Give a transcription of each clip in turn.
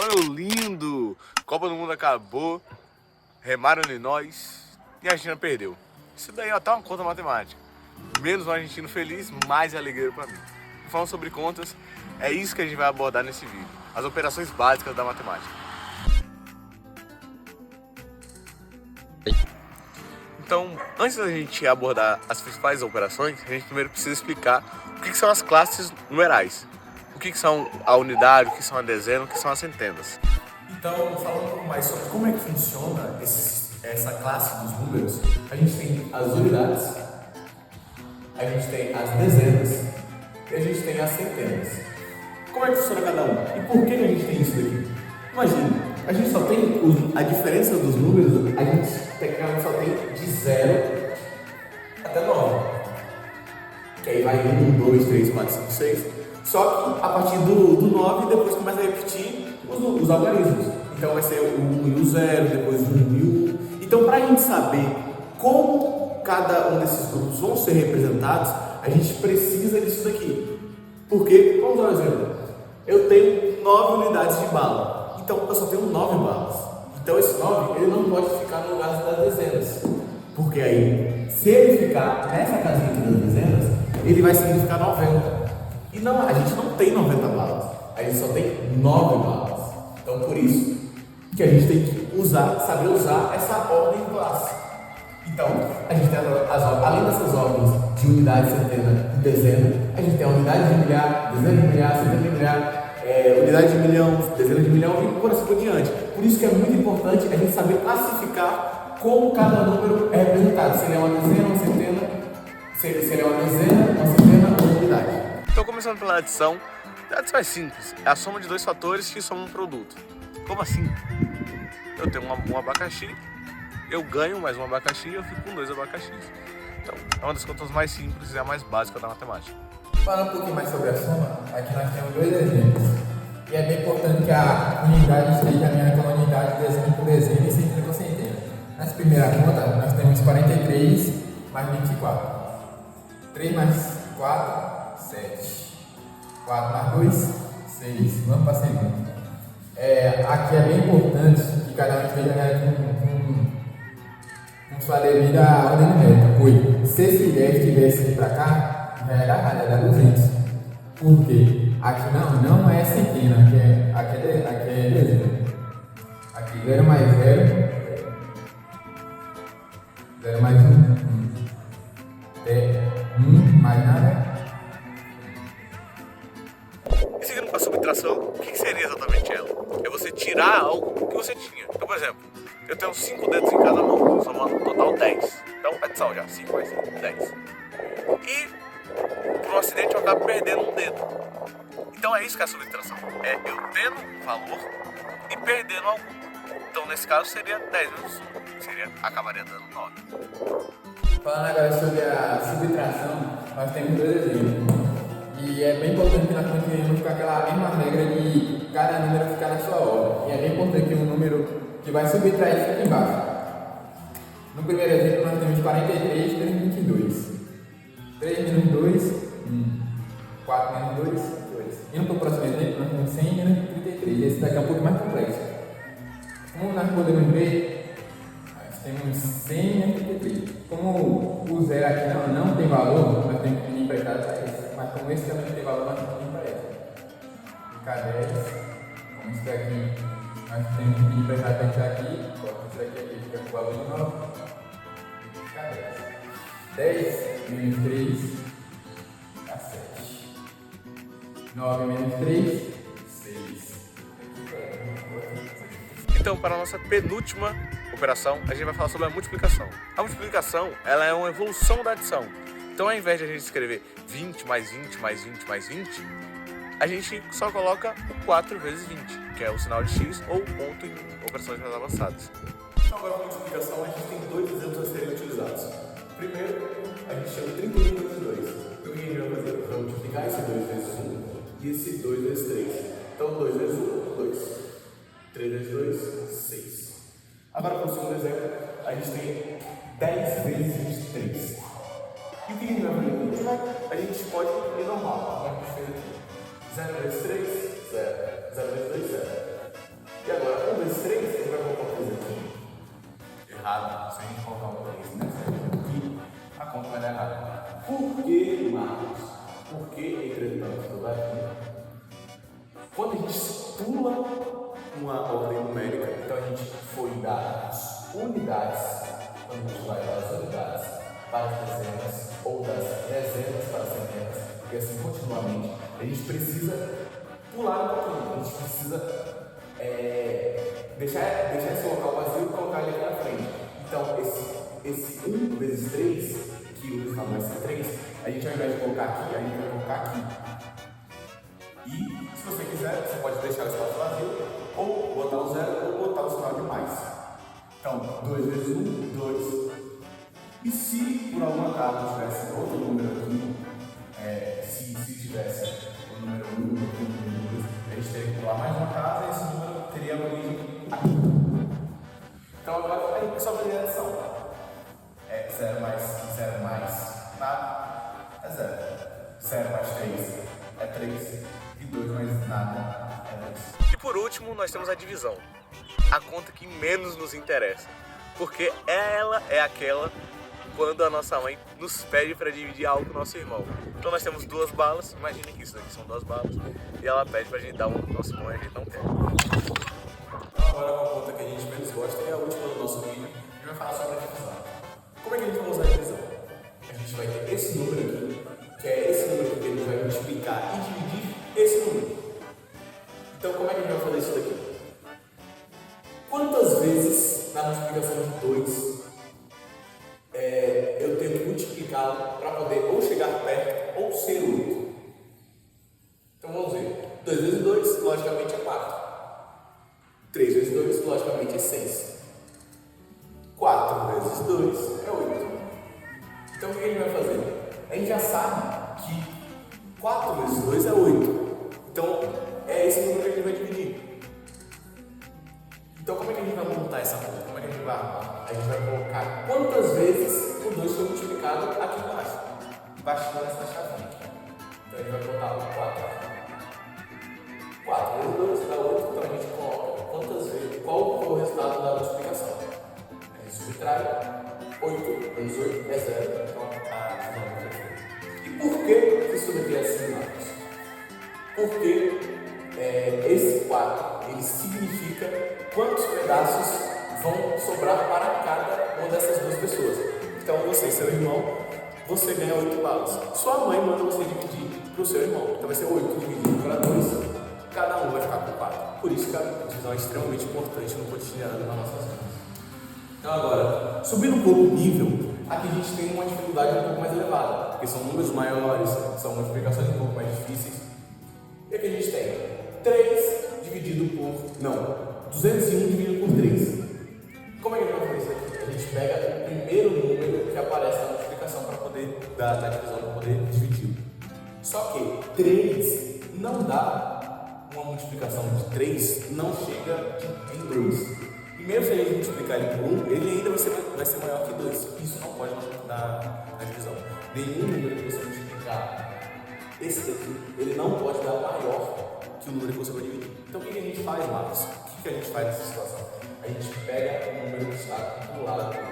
meu lindo! Copa do Mundo acabou, remaram em nós e a Argentina perdeu. Isso daí ó, tá uma conta matemática. Menos um argentino feliz, mais alegria pra mim. Falando sobre contas, é isso que a gente vai abordar nesse vídeo. As operações básicas da matemática. Então, antes da gente abordar as principais operações, a gente primeiro precisa explicar o que são as classes numerais. O que são a unidade, o que são a dezena, o que são as centenas. Então, falando um pouco mais sobre como é que funciona essa classe dos números, a gente tem as unidades, a gente tem as dezenas e a gente tem as centenas. Como é que funciona cada um? E por que a gente tem isso daqui? Imagina, a gente só tem a diferença dos números, a gente tecnicamente só tem de 0 até 9. Que aí vai 1, 2, 3, 4, 5, 6. Só que a partir do 9 depois começa a repetir os algarismos. Então vai ser o 1 e o 0, depois o 1 e o 1. Então para a gente saber como cada um desses grupos vão ser representados, a gente precisa disso daqui. Porque, vamos dar um exemplo. Eu tenho 9 unidades de bala. Então eu só tenho 9 balas. Então esse 9 ele não pode ficar no lugar das dezenas. Porque aí, se ele ficar nessa casinha aqui das dezenas, ele vai significar 90. E não, a gente não tem 90 balas, a gente só tem 9 balas. Então por isso que a gente tem que saber usar essa ordem de classe. Então, a gente tem além dessas ordens de unidade, centena e dezena, a gente tem a unidade de milhar, dezena de milhar, centena de milhar, unidade de milhão, dezena de milhão e por assim por diante. Por isso que é muito importante a gente saber classificar como cada número é representado. Se ele é uma dezena, uma centena, se ele é uma dezena, uma centena ou uma unidade. Então, começando pela adição, a adição é simples, é a soma de dois fatores que somam um produto. Como assim? Eu tenho um abacaxi, eu ganho mais um abacaxi e eu fico com 2 abacaxis. Então, é uma das contas mais simples e a mais básica da matemática. Falando um pouquinho mais sobre a soma, aqui nós temos 2 exemplos. E é bem importante que a unidade esteja alinhada com a unidade, dezena por dezena e centena por centena. Nessa primeira conta, nós temos 43 mais 24. 3 mais 4, 7. 4 mais 2, 6. Vamos para a segunda. Aqui é bem importante que cada um esteja com sua devida ordem numérica. Pois, se esse 10 tivesse aqui para cá, já era errado, era 200. Por quê? Aqui não é centena, aqui é dezena. Aqui 0 mais 0, 0 mais 1, 1 mais nada. E seguindo com a subtração, o que seria exatamente ela? É você tirar algo que você tinha. Então, por exemplo, eu tenho 5 dedos em cada mão, somando no total 10. Então, adição já, 5 mais 5, 10. E, por um acidente, eu acabo perdendo um dedo. Então, é isso que é a subtração. É eu tendo um valor e perdendo algum. Então, nesse caso, seria 10 menos 1, acabaria dando 9. Falando agora sobre a subtração, nós temos 2 exemplos. E é bem importante que nós continuemos com aquela mesma regra de cada número ficar na sua ordem. E é bem importante que um número que vai subtrair fique embaixo. No primeiro exemplo, nós temos 43 menos 22. 3 menos 2, 1. 4 menos 2, 2. Indo para o próximo exemplo, nós temos 100 menos 33. Esse daqui é um pouco mais complexo. Como nós podemos ver, nós temos 100 menos 33. Como o zero aqui não tem valor, nós temos que pedir emprestado para esse. Mas como esse também não tem valor, nós temos que pedir para esse. K10, como isso daqui, nós temos que pedir emprestado para esse aqui. Coloca isso aqui fica com o valor de 9. K10. 10 menos 3 dá 7. 9 menos 3, 6. Então, para a nossa penúltima operação, a gente vai falar sobre a multiplicação. A multiplicação, ela é uma evolução da adição. Então, ao invés de a gente escrever 20 mais 20 mais 20 mais 20, a gente só coloca o 4 vezes 20, que é o sinal de x ou o ponto em operações mais avançadas. Então agora com a multiplicação a gente tem 2 exemplos a serem utilizados. Primeiro, a gente chama 31 vezes 2. Então o que a gente vai fazer? Vamos multiplicar esse 2 vezes 1 e esse 2 vezes 3. Então 2 vezes 1, 2. 3 vezes 2, 6. Agora para o segundo exemplo, a gente tem 10 vezes 23. E o que a gente vai fazer? A gente pode ir normal, como a gente fez aqui. 0 vezes 3, 0. 0 vezes 2, 0. errado, se a gente colocar o 3 nessa linha aqui, a conta vai dar errado. Por que, Marcos? Por que, entretanto, todavia? Quando a gente pula uma ordem numérica, então a gente foi das unidades, quando a gente vai das unidades para as dezenas, ou das dezenas para as centenas, e assim continuamente, a gente precisa pular um pouquinho, a gente precisa deixar esse local vazio e colocar ele aqui na frente. Então, esse 1 vezes 3, que o Luiz falou vai ser 3, a gente ao invés de colocar aqui, a gente vai colocar aqui. E, se você quiser, você pode deixar o espaço vazio, ou botar o 0, ou botar o sinal de mais. Então, 2 vezes 1, 2. E se, por algum acaso, tivesse outro número aqui, se tivesse o número 1, o número 2, a gente teria que pular mais uma casa e esse número teria a origem aqui. Então, agora, aí é só fazer a adição. 0 mais nada é 0. 0 mais 3 é 3. E 2 mais nada é 2. E por último, nós temos a divisão. A conta que menos nos interessa. Porque ela é aquela quando a nossa mãe nos pede para dividir algo com o nosso irmão. Então nós temos 2 balas, imagina que isso daqui são 2 balas, e ela pede pra gente dar uma pro nosso irmão e a gente não quer. Então agora a conta que a gente menos gosta é a última do nosso vídeo, a gente vai falar sobre a divisão. Como é que a gente vai usar a divisão? A gente vai ter esse número aqui, que é esse número que ele vai multiplicar e dividir esse número. Então como é que a gente vai fazer isso daqui? Quantas vezes na multiplicação de 2 eu tenho que multiplicá-lo para poder ou chegar perto ou ser 8? Então vamos ver. 2 vezes 2, logicamente, é 4. 3 vezes 2, logicamente, é 6. 4 vezes 2 é 8. Então o que a gente vai fazer? A gente já sabe que 4 vezes 2 é 8. Então é esse número que a gente vai dividir. Então como é que a gente vai montar essa conta? Como é que a gente vai arrumar? A gente vai colocar quantas vezes o 2 foi multiplicado aqui embaixo. Embaixo dessa chavinha. Então a gente vai botar o 4 aqui. 4 vezes 2 dá 8, então a gente coloca quantas vezes, qual foi o resultado da multiplicação. A gente subtrai 8 menos 8 é 0, então a divisão é perfeita. E por que isso daqui é assim, Marcos? Porque esse 4, ele significa quantos pedaços vão sobrar para cada uma dessas duas pessoas. Então você e seu irmão, você ganha 8 balas. Sua mãe manda você dividir para o seu irmão. Então vai ser 8 dividido para 2. Cada um vai ficar com 4. Por isso que a divisão é extremamente importante no cotidiano das nossas vidas. Então agora, subindo um pouco o nível, aqui a gente tem uma dificuldade um pouco mais elevada, porque são números maiores, são multiplicações um pouco mais difíceis. E aqui a gente tem 3 dividido por... não, 201 dividido por 3. Como é que a gente vai fazer isso aqui? A gente pega o primeiro número que aparece na multiplicação para poder dar a divisão, para poder dividir. Só que 3 não dá uma multiplicação de 3, não chega em 2. E mesmo se a gente multiplicar ele por 1, ele ainda vai ser maior que 2. Isso não pode dar na divisão. Nenhum número que você multiplicar esse daqui, ele não pode dar maior que o número que você vai dividir. Então o que a gente faz, Marcos? O que a gente faz nessa situação? A gente pega o número que está do lado do outro.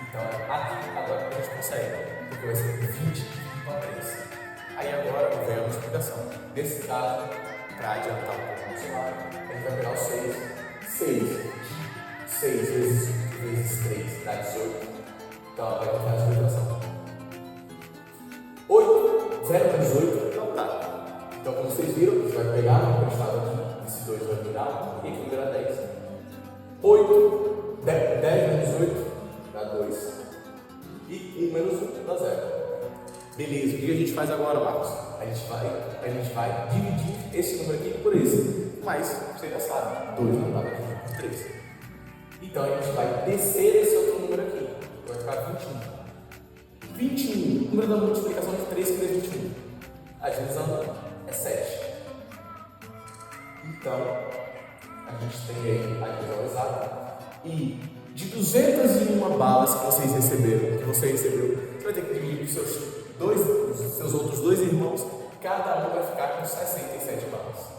Então aqui agora a gente consegue, porque vai ser 20 para 3. Aí agora vem a multiplicação. Nesse caso, para adiantar um pouco no cenário, a gente vai pegar o 6. 6 vezes 3 dá 18. Então agora vai fazer a multiplicação. 8, 0 menos 8 não dá. Então como vocês viram, a gente vai pegar o que estava aqui, esse 2 vai virar 1 e aqui vai virar 10. 8, 10 menos 8 dá 2. E 1 menos 1 dá 0. Beleza, o que a gente faz agora, Marcos? A gente vai dividir esse número aqui por esse. Mas, você já sabe, 2 não dá para dividir por 3. Então a gente vai descer esse outro número aqui. Vai ficar 21. 21, o número da multiplicação de 3 vezes 21. A divisão é 7. Então, a gente tem aí a divisão exata. E de 201 balas que você recebeu, você vai ter que dividir com os seus outros 2 irmãos. Cada um vai ficar com 67 balas.